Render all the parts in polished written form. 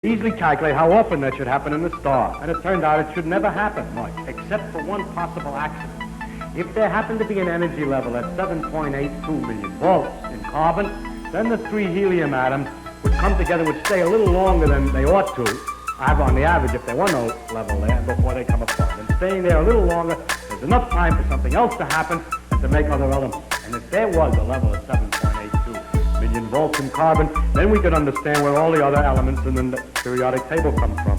Easily calculate how often that should happen in the star. And it turned out it should never happen, Mike, except for one possible accident. If there happened to be an energy level at 7.82 million volts in carbon, then the three helium atoms would come together, would stay a little longer than they ought to, on the average, if there were no level there, before they come apart. And staying there a little longer, there's enough time for something else to happen and to make other elements. And if there was a level of 7.82 million volts in carbon, then we could understand where all the other elements in the periodic table come from.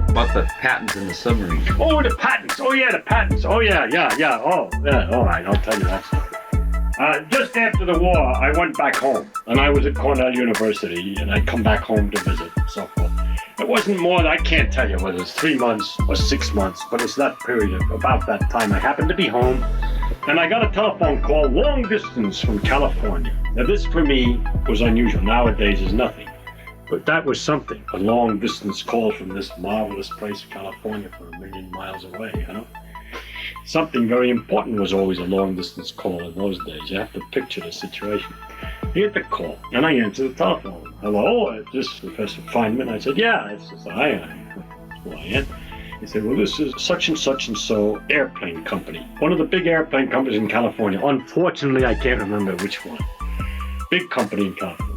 About the patents in the submarine. Oh, the patents. Oh, yeah, the patents. Oh, yeah. Oh, yeah. All right, I'll tell you that story. Just after the war, I went back home, and I was at Cornell University, and I'd come back home to visit, and so forth. It wasn't more than, I can't tell you whether it's 3 months or 6 months, but it's that period of about that time. I happened to be home, and I got a telephone call long distance from California. Now, this for me was unusual. Nowadays is nothing. But that was something, a long distance call from this marvelous place, California, for 1 million miles away, you know? Something very important was always a long distance call in those days. You have to picture the situation. He had the call, and I answered the telephone. Hello, is this Professor Feynman? I said, yeah, it's just I am. He said, well, this is such and so airplane company. One of the big airplane companies in California. Unfortunately, I can't remember which one. Big company in California.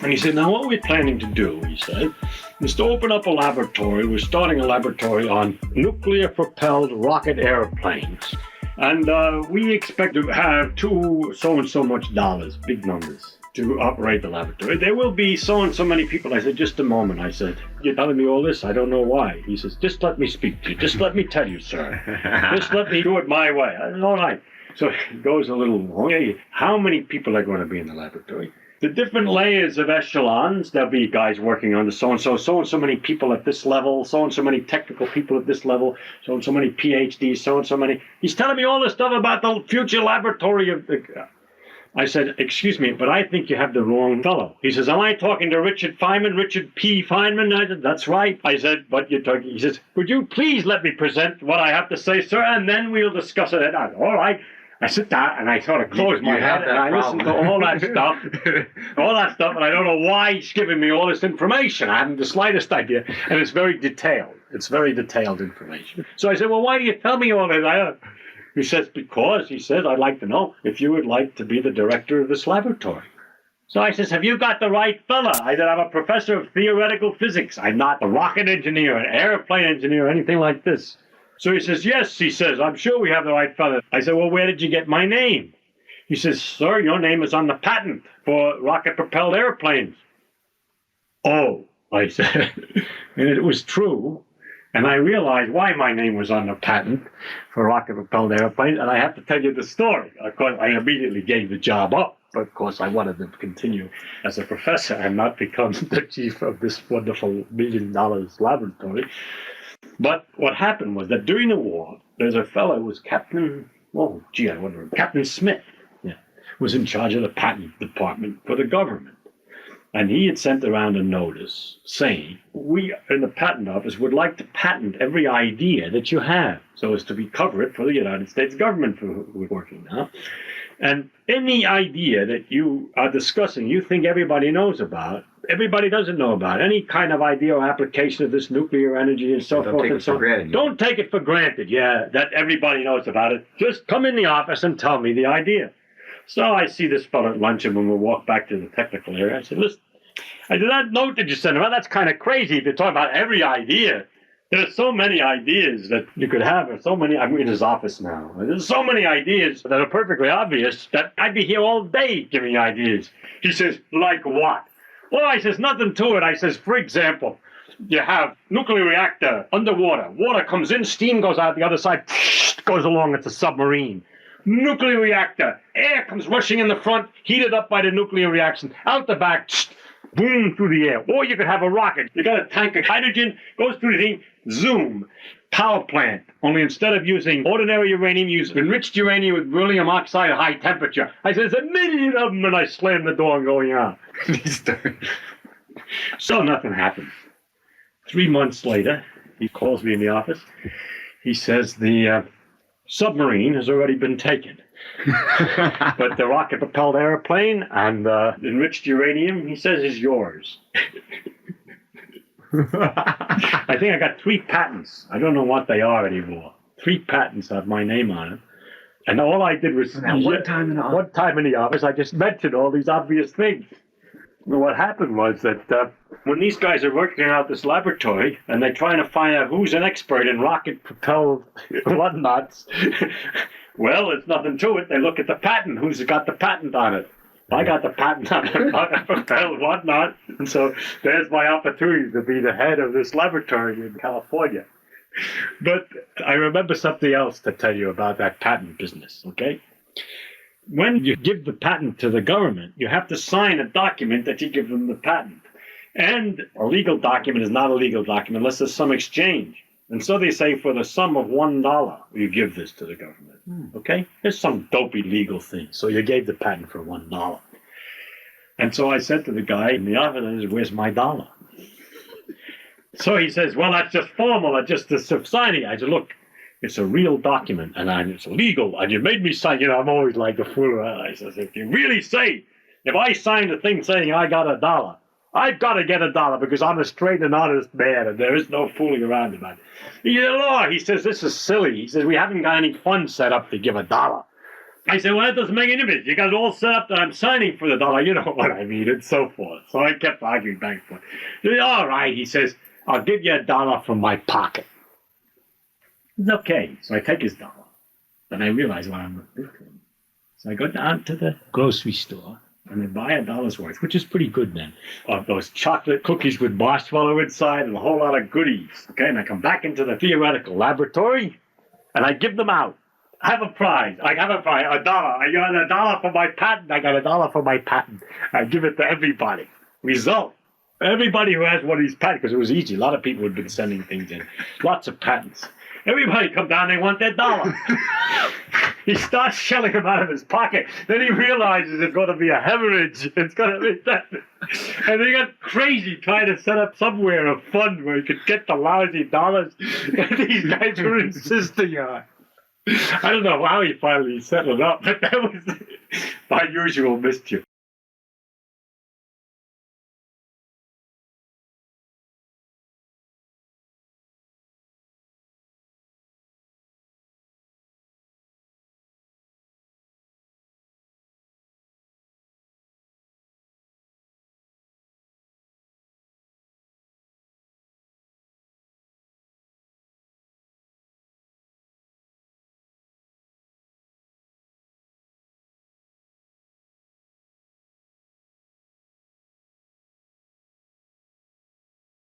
And he said, now what we're planning to do, he said, is to open up a laboratory. We're starting a laboratory on nuclear-propelled rocket airplanes. And we expect to have so much dollars, big numbers, to operate the laboratory. There will be so and so many people. I said, just a moment. I said, you're telling me all this? I don't know why. He says, just let me speak to you. Just let me tell you, sir. Just let me do it my way. I said, all right. So it goes a little long. How many people are going to be in the laboratory? The different layers of echelons, there'll be guys working on the so-and-so many people at this level, so-and-so many technical people at this level, so-and-so many PhDs, so-and-so many. He's telling me all this stuff about the future laboratory of the... I said, excuse me, but I think you have the wrong fellow. He says, am I talking to Richard Feynman, Richard P. Feynman? I said, that's right. I said, but you're talking... He says, would you please let me present what I have to say, sir, and then we'll discuss it. I said, all right. I sit down and I sort of close my head and I listen to all that stuff, and I don't know why he's giving me all this information. I haven't the slightest idea, and it's very detailed. It's very detailed information. So I said, well, why do you tell me all this? He says, because, he says, I'd like to know if you would like to be the director of this laboratory. So I says, have you got the right fella? I said, I'm a professor of theoretical physics. I'm not a rocket engineer, an airplane engineer, or anything like this. So he says, yes, he says, I'm sure we have the right fellow. I said, well, where did you get my name? He says, sir, your name is on the patent for rocket-propelled airplanes. Oh, I said, and it was true. And I realized why my name was on the patent for rocket-propelled airplanes, and I have to tell you the story. Of course, I immediately gave the job up. But of course, I wanted to continue as a professor and not become the chief of this wonderful $1 million laboratory. But what happened was that during the war, there's a fellow who was Captain Smith, was in charge of the patent department for the government. And he had sent around a notice saying, we in the patent office would like to patent every idea that you have so as to cover it for the United States government for who we're working now. And any idea that you are discussing, you think everybody knows about, everybody doesn't know about. Any kind of idea or application of this nuclear energy and so forth and so on. Don't take it for granted, that everybody knows about it. Just come in the office and tell me the idea. So I see this fellow at lunch, and when we walk back to the technical area, I said, listen, that note that you sent around, that's kind of crazy to talk about every idea. There's so many ideas that you could have. There's so many. I'm in his office now. There's so many ideas that are perfectly obvious that I'd be here all day giving ideas. He says, like what? Well, I says, nothing to it. I says, for example, you have nuclear reactor underwater. Water comes in, steam goes out the other side, goes along. It's a submarine. Nuclear reactor. Air comes rushing in the front, heated up by the nuclear reaction. Out the back, boom, through the air. Or you could have a rocket. You got a tank of hydrogen, goes through the thing, zoom. Power plant. Only instead of using ordinary uranium, use enriched uranium with beryllium oxide at high temperature. I said, there's 1 million of them, and I slammed the door and going out. So nothing happened. 3 months later, he calls me in the office. He says, the submarine has already been taken. But the rocket-propelled airplane and the enriched uranium, he says, is yours. I think I got 3 patents. I don't know what they are anymore. 3 patents have my name on it. And all I did was... One time in the office, I just mentioned all these obvious things. Well, what happened was that when these guys are working out this laboratory and they're trying to find out who's an expert in rocket-propelled whatnots, well, there's nothing to it. They look at the patent. Who's got the patent on it? I got the patent on it, rocket-propelled whatnot. And so there's my opportunity to be the head of this laboratory in California. But I remember something else to tell you about that patent business, okay? When you give the patent to the government, you have to sign a document that you give them the patent. And a legal document is not a legal document unless there's some exchange. And so they say for the sum of $1, you give this to the government. Okay? There's some dopey legal thing. So you gave the patent for $1. And so I said to the guy in the office, where's my dollar? So he says, well, that's just formal. That's just the signing. I said, look, it's a real document, and it's legal, and you made me sign. I'm always like a fool. I said, if you really say, if I signed a thing saying I got $1, I've got to get $1 because I'm a straight and honest man, and there is no fooling around about it. He said, Lord, he says, this is silly. He says, we haven't got any funds set up to give $1. I said, well, that doesn't make any difference. You got it all set up that I'm signing for the $1. You know what I mean, and so forth. So I kept arguing back and forth. He said, all right, he says, I'll give you $1 from my pocket. It's okay. So I take his $1. Then I realize what I'm going to do to him. So I go down to the grocery store and I buy $1's worth, which is pretty good then, of those chocolate cookies with marshmallow inside and a whole lot of goodies. Okay, and I come back into the theoretical laboratory and I give them out. I have a prize. I got a prize, $1. I got $1 for my patent. I got $1 for my patent. I give it to everybody. Result. Everybody who has one of these patents, because it was easy. A lot of people had been sending things in. Lots of patents. Everybody come down, they want their $1. He starts shelling them out of his pocket. Then he realizes it's going to be a hemorrhage. It's going to be that. And he got crazy trying to set up somewhere a fund where he could get the lousy dollars that these guys were insisting on. I don't know how he finally settled up, but that was my usual mischief.